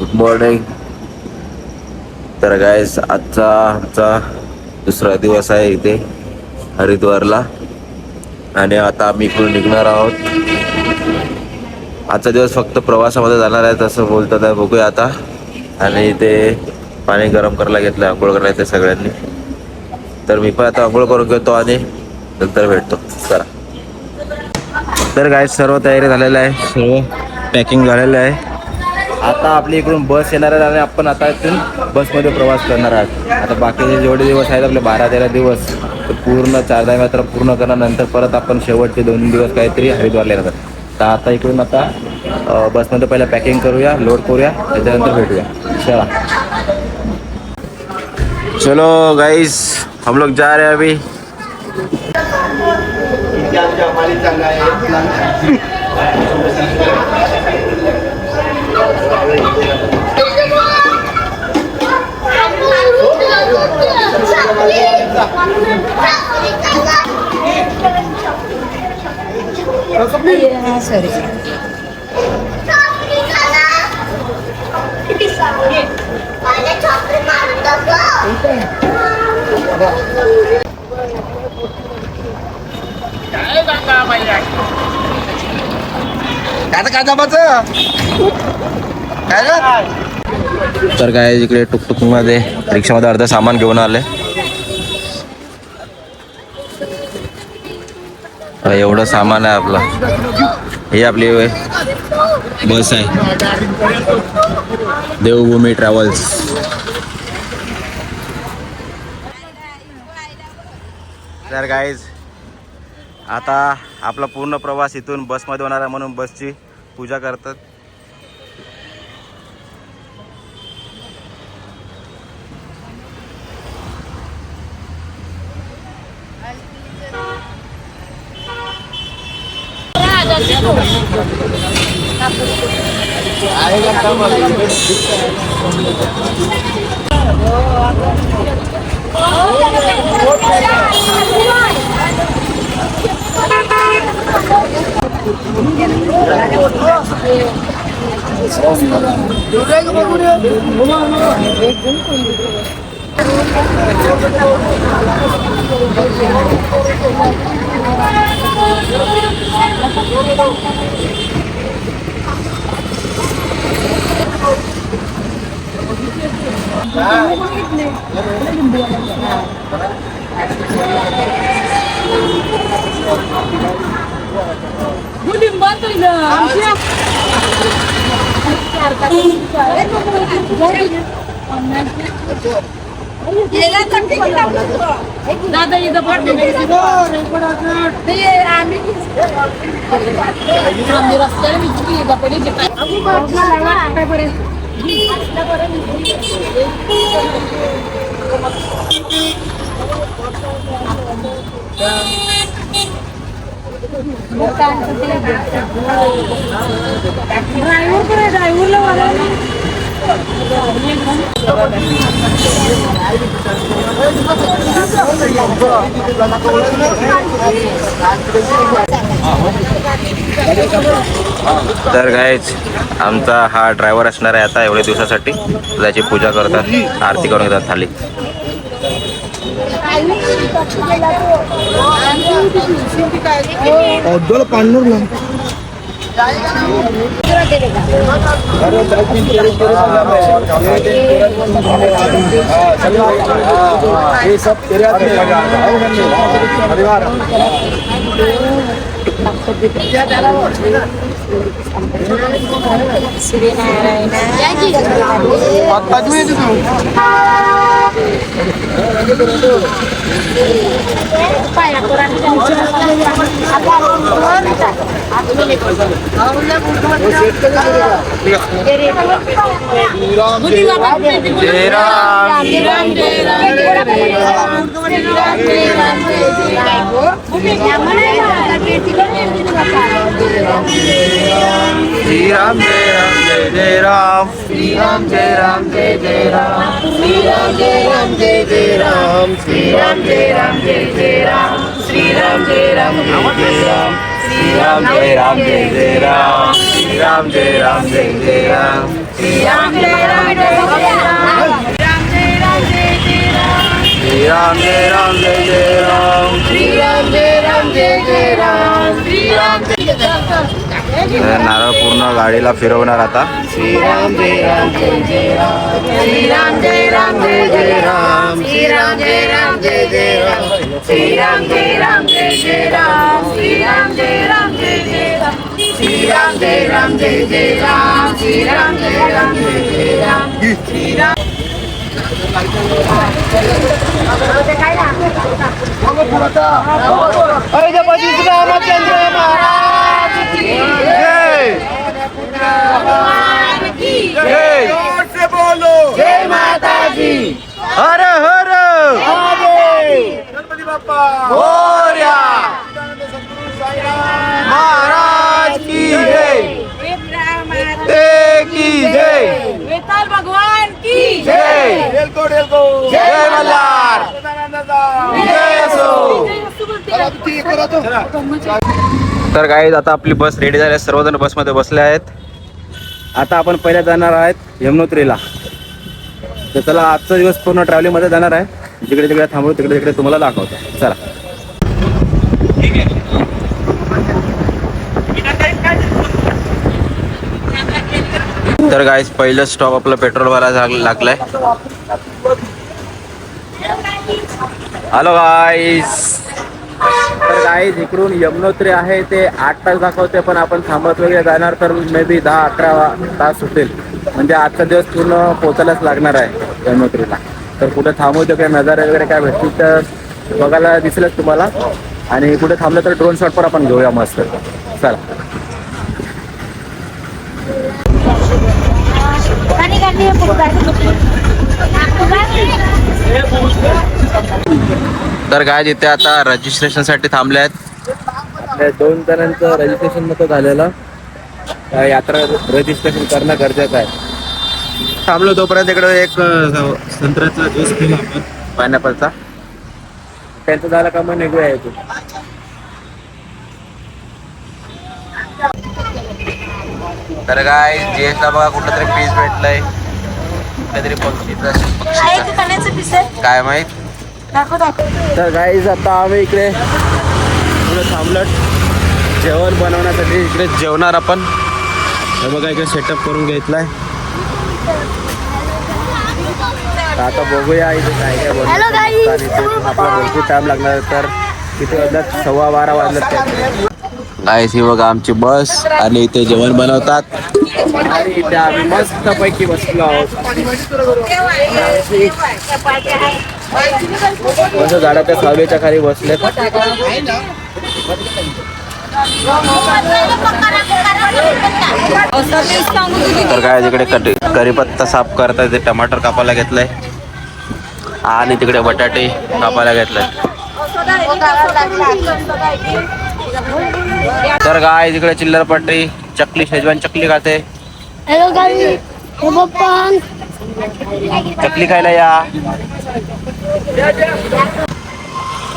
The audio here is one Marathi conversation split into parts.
Good morning. तर गाइस आजचा आमचा दुसरा दिवस आहे इथे हरिद्वारला आणि आता आम्ही इकडून निघणार आहोत. आजचा दिवस फक्त प्रवासामध्ये जाणार आहे तसं बोलतात आहे. बघूया आता. आणि इथे पाणी गरम करायला घेतलं, आंघोळ करायला येते सगळ्यांनी. तर मी पण आता आंघोळ करून घेतो आणि नंतर भेटतो. चला. तर गाइस सर्व तयारी झालेलं आहे, सर्व पॅकिंग झालेलं आहे. आता आपली इकडून बस येणार आहे आणि आपण आता इथून बसमध्ये प्रवास करणार आहोत. आता बाकीचे जेवढे दिवस आहेत आपले 12-13 दिवस तर पूर्ण चारधाम यात्रा पूर्ण करण्यानंतर परत आपण शेवटचे 2 दिवस काहीतरी हरिद्वारला येणार. तर आता इकडून आता बसमध्ये पहिला पॅकिंग करूया, लोड करूया, त्याच्यानंतर भेटूया. चला. चलो गाइस, हम लोग जा रहे हैं अभी. सॉरी. तर काय इकडे टुकटुक मध्ये रिक्षामध्ये अर्ध सामान घेऊन आले. एवढं सामान आहे आपलं. ही आपली बस आहे, देवभूमी ट्रॅव्हल्स. तर गाईज आता आपला पूर्ण प्रवास इथून बसमध्ये होणार आहे म्हणून बसची पूजा करतात. दादा इथं तर गाईज आमचा हा ड्रायव्हर असणार आहे आता एवढ्या दिवसासाठी. त्याची पूजा करतात, आरती करून घेतात थाली. श्री राम जय राम जय राम, श्री राम जय राम जय राम, श्री राम जय राम जय राम, श्री राम जय राम जय राम, श्री राम जय राम जय राम, श्री राम जय राम जय राम, श्री राम जय राम जय राम, राम जय राम जय जय राम श्रीराम जय राम जय जय राम श्रीराम नारळ पूर्ण गाडीला फिरवणार आता. श्रीराम जय राम जय जय राम श्रीराम जय राम जय जय राम श्रीराम जय राम जय जय राम श्रीराम जय राम जय जय राम श्रीराम जय राम जय जय राम श्रीराम जय राम जय जय राम श्रीराम जय राम जय जय राम श्रीराम रामचंद्र महाराज की जय. जोर से बोलो जय माता दी हर हर गणपती बाप्पा मोरया. महाराज की जय. की जय. वेताल भगवान की जय. डेलको डेलको जय मल्हार. जय असो. तर गाईज आता आपली बस रेडी झाली आहे. सर्वजण बसमध्ये बसले आहेत. आता आपण पहिल्या जाणार आहेत यमुनोत्रीला. तर चला आजचा दिवस पूर्ण ट्रॅव्हलिंग मध्ये जाणार आहे. जिकडे तिकडे थांबू तिकडे तिकडे तुम्हाला दाखवतो. चला. तर गाईज पहिलं स्टॉप आपलं पेट्रोल भरायला लागलाय. Hello guys. तर गाईज इकडून यमुनोत्री आहे ते 8 तास दाखवते, पण आपण थांबत वगैरे जाणार तर मे बी 10-11 तास होतील. म्हणजे आजचा दिवस पूर्ण पोचायलाच लागणार आहे यमुनोत्रीला. तर कुठे थांबू तर काही नजारे वगैरे काय भेटतील तर बघायला दिसेलच तुम्हाला. आणि कुठे थांबलं तर ड्रोन शॉट पण आपण घेऊया मस्त. चला. तर काय इथे आता रजिस्ट्रेशन साठी थांबले आहेत. आपल्या 2 जणांचं रजिस्ट्रेशन मध्ये झालेलं. यात्रा रजिस्ट्रेशन करणं गरजेचं आहे. थांबलो तोपर्यंत इकडे एक संत्र्याचा ज्यूस पिला आपण पायनॅपलचा. त्यांचं झालं का मग निघूया इथून. तर काय जीएसला बघा कुठलं तरी पीस भेटलंय. काहीतरी पक्षीचं काय माहित. तर गाईज आता आम्ही इकडे थांबलो जेवण बनवण्यासाठी. इकडे जेवणार आपण. हे बघा इकडे सेटअप करून घेतलाय. आता बघूया इथे काय काय बनवतात. आपला भरपूर टाइम लागणार. तर किती वाजल्यात 12:15 वाजल्यात. गाईस ही बघा आमची बस आणि इथे जेवण बनवतात. आणि इथे आम्ही मस्त पैकी बसलो आहोत. मस्त झाडाच्या सावलीच्या खाली बसले. तर काय तिकडे कढीपत्ता साफ करताय. ते टमाटर कापायला घेतलंय आणि तिकडे बटाटे कापायला घेतलाय. तर काय तिकडे चिल्लर पट्टी चकली शेजवान चकली खाते. हॅलो गाईस, चकली खायला या.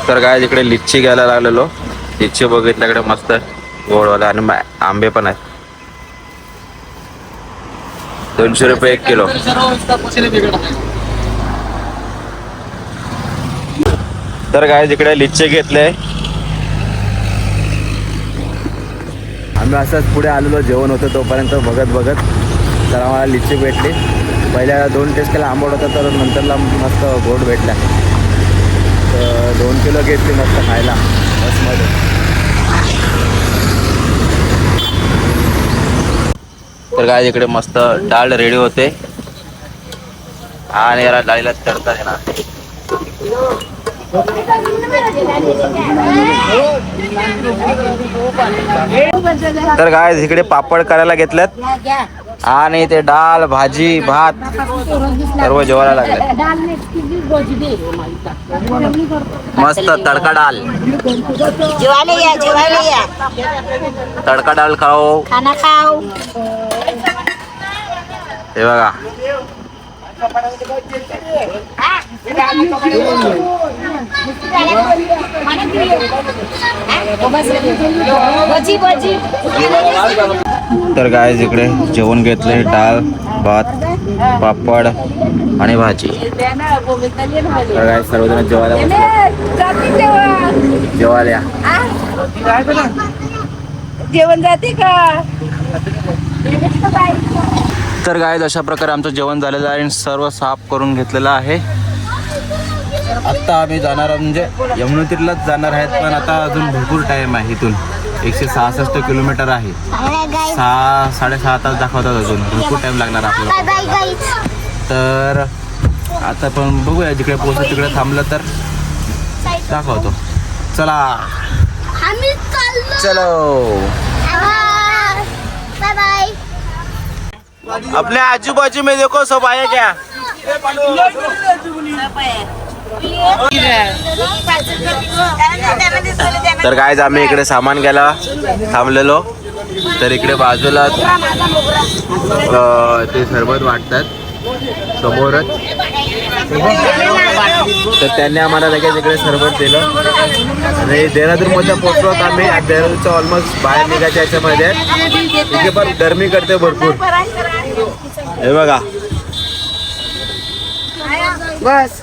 तर काय तिकडे लिच्ची घ्यायला लागलेलो. लिच्ची बघितल्याकडे मस्त गोडवाला आणि आंबे पण आहेत. 200 रुपये 1 किलो. तर काय तिकडे लिच्ची घेतले. आम्ही असंच पुढे आलेलो जेवण होतं तोपर्यंत बघत तर आम्हाला लिच्ची भेटली. पहिल्या 2 टेस्ट केला आंबट होता, तर नंतरला मस्त गोड भेटला. तर 2 किलो घेतली मस्त खायला बसमध्ये. तर काय इकडे मस्त डाळ रेडी होते आणि याला डाळीला तडका देणार. तर काय इकडे पापड करायला घेतल्यात आणि ते डाळ भाजी भात सर्व जेवायला लागले. मस्त तडका डाळ. जेवायला या तडका डाळ खाओ. खाना खाओ. हे बघा तर काय इकडे जेवण घेतलंय. डाळ भात, पापड आणि भाजी. तर काय सर्वजण जेवायला जेवायला. जेवण जाते का? तर काय अशा प्रकारे आमचं जेवण झालेलं आहे आणि सर्व साफ करून घेतलेलं आहे. आत्ता आम्ही जाणार म्हणजे यमुनोत्रीलाच जाणार आहेत, पण आता अजून भरपूर टाईम आहे. इथून 166 किलोमीटर आहे. 6-6.5 तास दाखवतात, अजून भरपूर टाईम लागणार आपल्याला. तर आता पण बघूया, जिकडे पोहोचतो तिकडे थांबलं तर दाखवतो. चला चलो. Bye bye. अपने आजू बाजू में देखो, सब आए क्या? तर काय आम्ही इकडे सामान घ्यायला थांबलेलो. तर इकडे बाजूला ते सरबत वाटतात समोरच. तर त्यांनी आम्हाला लगेच इकडे सरबत दिलं आणि देहरादूनमध्ये पोहोचलो. आम्ही देहरादूनच्या ऑलमोस्ट बाहेर निघायच्या याच्यामध्ये. इथे पण गरमी करते भरपूर. हे बघा बस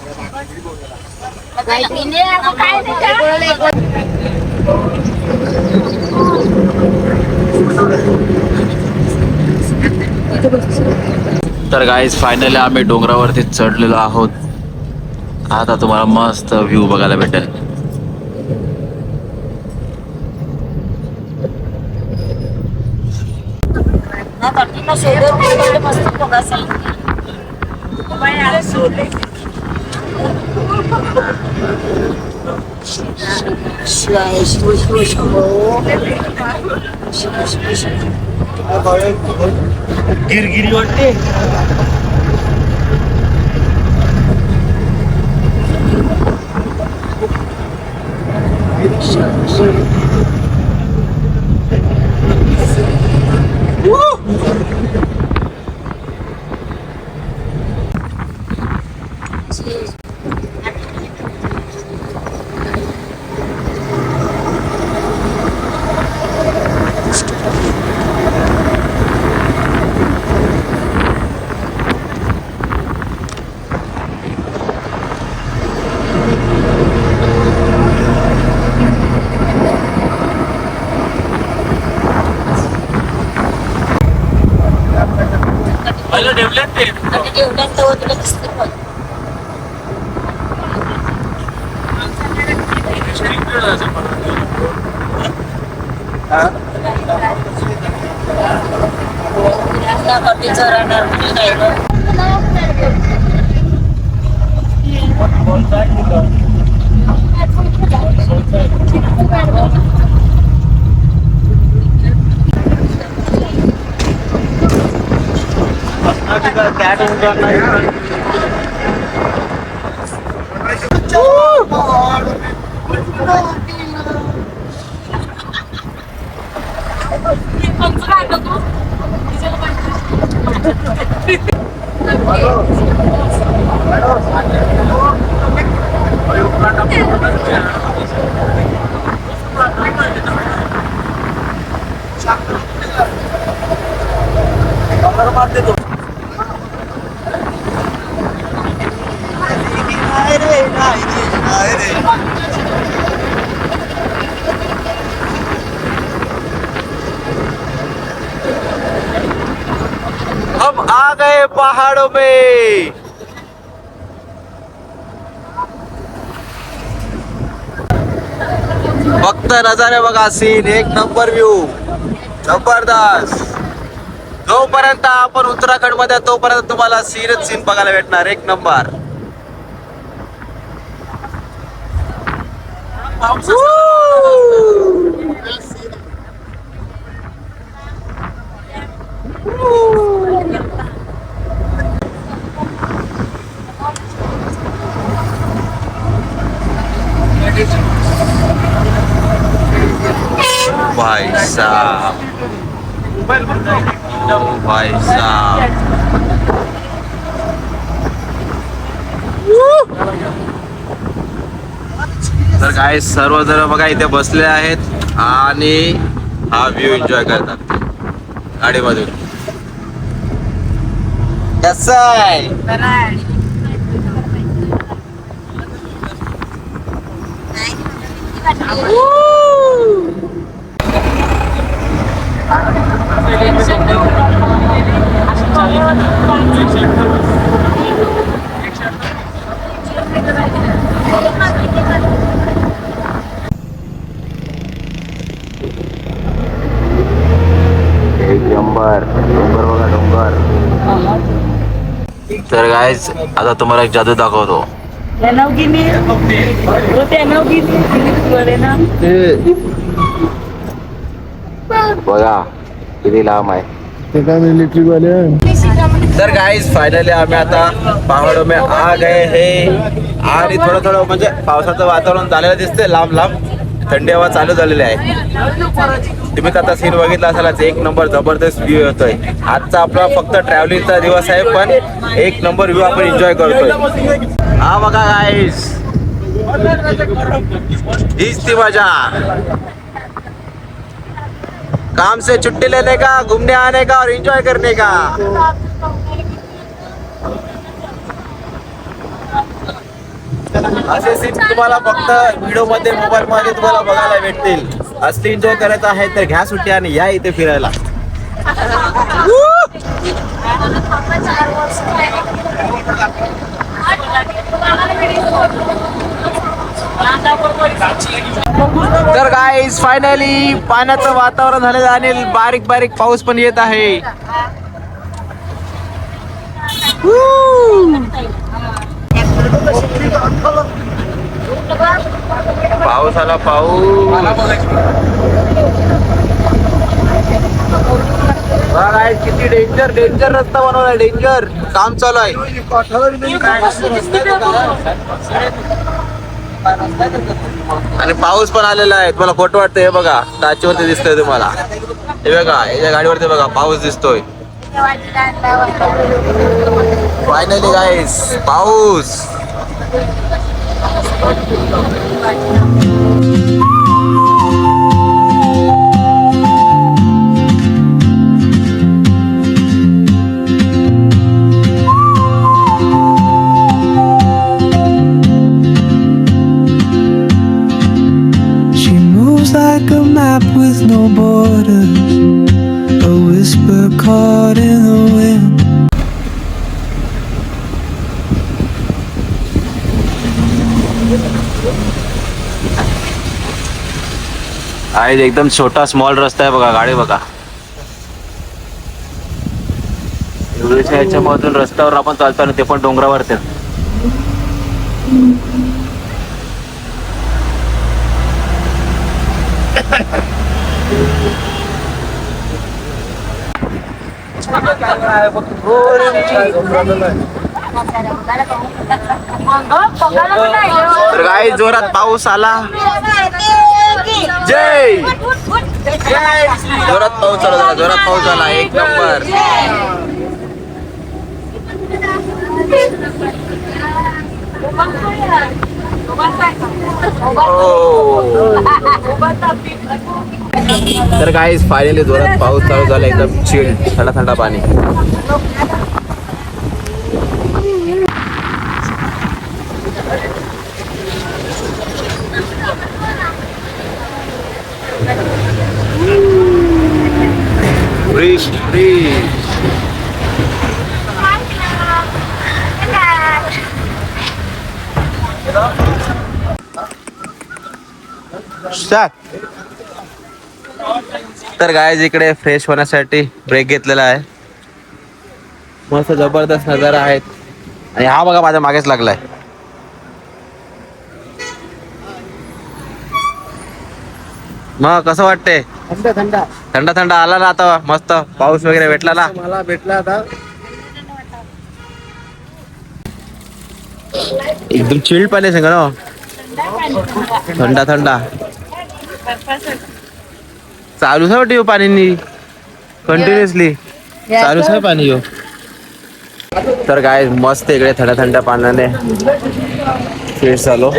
तर गाईज फायनली आम्ही डोंगरावरती चढलेलो आहोत. आता तुम्हाला मस्त व्ह्यू बघायला भेटेल. गिरगिरी वाटते. हम आ गए पहाड़ों में. फक्त नजारे बघा, सीन एक नंबर व्ह्यू जबरदस्त. जोपर्यंत आपण उत्तराखंड मध्ये तोपर्यंत तुम्हाला सीनच सीन बघायला भेटणार एक नंबर. भाई साहब, ओ भाई साहब. तर काय सर्वजण बघा इथे बसले आहेत आणि हा व्ह्यू एन्जॉय करतात गाडीमधून. कसं आहे? एक नंबर डोंगर बघा डोंगर. तर गाईज आता तुम्हाला एक जादू दाखवतो. बघा किती लांब आहे. तर गाईज फायनली आम्ही आता पहाडों में आ गए हे. आणि थोडं थोडं म्हणजे पावसाचं वातावरण झालेलं दिसतंय. लांब लांब थंडी हवा चालू झालेली आहे. तुम्ही आता सीन बघितला असालच. एक नंबर जबरदस्त व्ह्यू येतोय. आजचा आपला फक्त ट्रॅव्हलिंगचा दिवस आहे पण एक नंबर व्ह्यू आपण एन्जॉय करतोय. हा बघा गाईज हीच ती मजा. काम से छुट्टी लेने का, घूमने आने का और एंजॉय करने का. असे सीन तुम्हाला फक्त व्हिडिओ मध्ये मोबाईल मध्ये तुम्हाला बघायला भेटतील. असली एन्जॉय करायचं आहे तर घ्या सुट्टी आणि या इथे फिरायला. तर गाईज फायनली पाण्याचं वातावरण झालेलं आणि बारीक बारीक पाऊस पण येत आहे. पाऊस आला पाऊस. बघा किती डेंजर डेंजर रस्ता बनवलाय. डेंजर काम चालू आहे. आणि पाऊस पण आलेला आहे. तुम्हाला खोटं वाटतं हे बघा टाचीवरती दिसतोय तुम्हाला. हे बघा याच्या गाडीवरती बघा पाऊस दिसतोय. फायनली गाईस पाऊस. Like a map with no borders, a whisper caught in the wind. आहे एकदम छोटा स्मॉल रस्ता आहे बघा. गाडी बघा एवढ्याच्या याच्यामधून रस्त्यावर आपण चालतो आणि ते पण डोंगरावरती. तर गाईस जोरात पाऊस आला. जय जोरात पाऊस आला. जोरात पाऊस आला. एक नंबर. तर गाईस फायनली जोरात पाऊस चालू झाला. एकदम चिल थंडा थंडा पाणी. Bridge bridge. तर गाईज इकडे फ्रेश होण्यासाठी ब्रेक घेतलेला आहे. मस्त जबरदस्त नजारा आहेत. आणि हा बघा माझ्या मागेच लागलाय. मग कसं वाटते? थंड थंड थंडा थंडा आला ना आता. मस्त पाऊस वगैरे भेटला ना. मला भेटला आता. एकदम चिल्ड पाणी सांगा ना. थंडा थंडा चालूच आहे वाटते पाणी कंटिन्युअसली. चालूच आहे पाणी यो. तर काय मस्त इकडे थंडा थंडा पाण्याने फ्रेश झालो.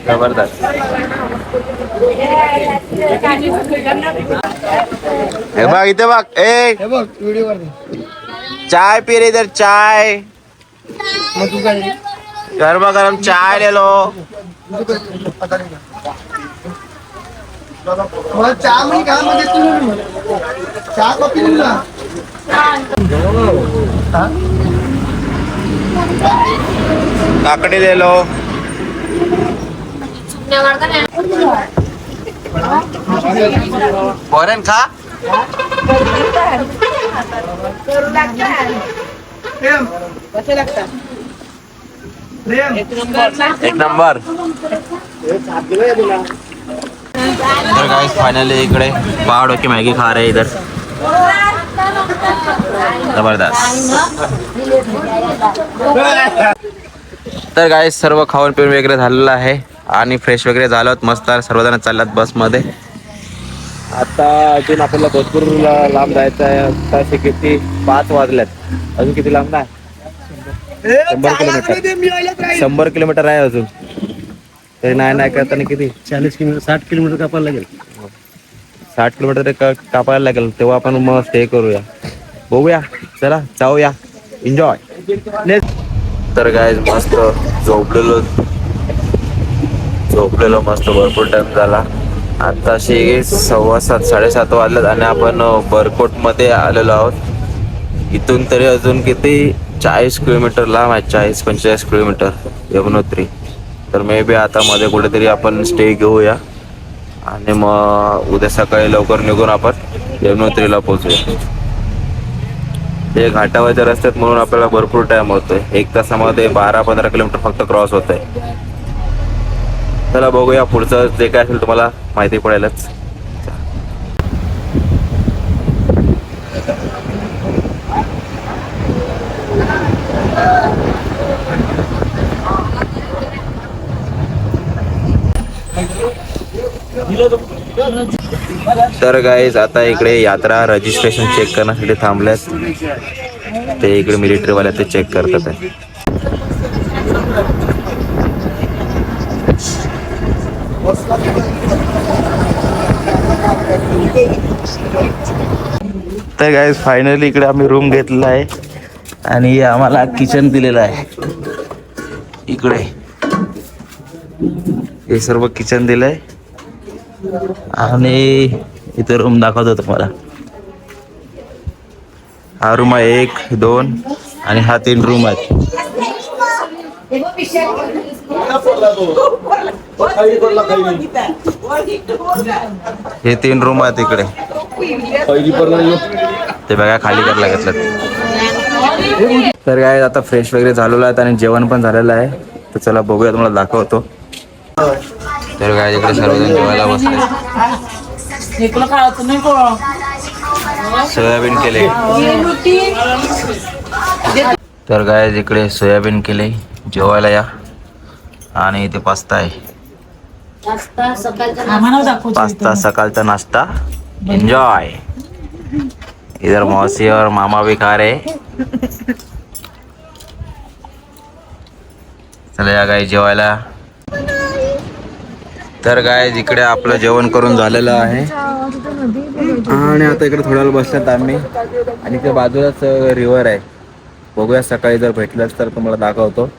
जबरदस्त. हे बघ इथे बघ ए चाय पी रे इधर चाय गरमा गरम चाय ले लो चहा म्हणजे काय म्हणजे चहा कॉफी काकडी ले लो फॉरेन खा एक नंबर इधर गाइस फाइनली इकडे पहाड़ों की मैगी खा रहे हैं इधर जबरदस्त तर गाइस सर्व खाऊन पिऊन वगैरे झालेलं आहे आणि फ्रेश वगैरे झालो आहोत मस्त सर्वजण चाललात बसमध्ये आता अजून आपल्याला भरपूर लांब जायचं आहे आता किती 5 वाजल्यात अजून किती लांब नाही 100 किलोमीटर आहे अजून तरी नाही करताना किती 40 किलोमीटर 60 किलोमीटर कापायला लागेल 60 किलोमीटर कापायला लागेल तेव्हा आपण मग स्टे करूया बघूया चला जाऊया एन्जॉय तर काय मस्त झोपलेलो मस्त भरपूर टाइम झाला आताशी 7:15 7:30 वाजलेत आणि आपण बरकोट मध्ये आलेलो आहोत इथून तरी अजून किती 40 किलोमीटर लांब आहे 40-45 किलोमीटर यमुनोत्री तर मे बी आता मध्ये कुठेतरी आपण स्टे घेऊया आणि मग उद्या सकाळी लवकर निघून आपण यमुनोत्रीला पोहोचूया हे घाटावरच्या रस्त्यात म्हणून आपल्याला भरपूर टाइम होतोय 1 तासामध्ये 12-15 किलोमीटर फक्त क्रॉस होत आहे चला बघूया पुढचं जे काय असेल तुम्हाला माहिती पडेलच तर गाईज आता इकडे यात्रा रजिस्ट्रेशन चेक करण्यासाठी थांबल्यात ते इकडे मिलिटरीवाले ते चेक करतात आहे तर गाईज फायनली इकडे आम्ही रूम घेतलेला आहे आणि आम्हाला किचन दिलेलं आहे इकडे हे सर्व किचन दिलंय आणि इथे रूम दाखवतो तुम्हाला हा रूम आहे 1, 2 आणि हा 3 रूम आहेत हे 3 रूम आहेत इकडे ते बघा खाली करायला घेतलं तर काय आता फ्रेश वगैरे झालेलं आहे आणि जेवण पण झालेलं आहे तर चला बघूया तुम्हाला दाखवतो तर काय इकडे सर्वजण जेवायला बसले सोयाबीन केले तर काय इकडे सोयाबीन केले जेवायला या आणि इथे पास्ता आहे पास्ता सकाळचा नाश्ता एंजॉय इधर मौसी और मामा भी खा रहे चला या गाय जेवायला तर गाय इकडे आपलं जेवण करून झालेलं आहे आणि आता इकडे थोड्या वेळ बसल्यात आम्ही आणि इकडे बाजूलाच रिव्हर आहे बघूया सकाळी जर भेटलंच तर तुम्हाला दाखवतो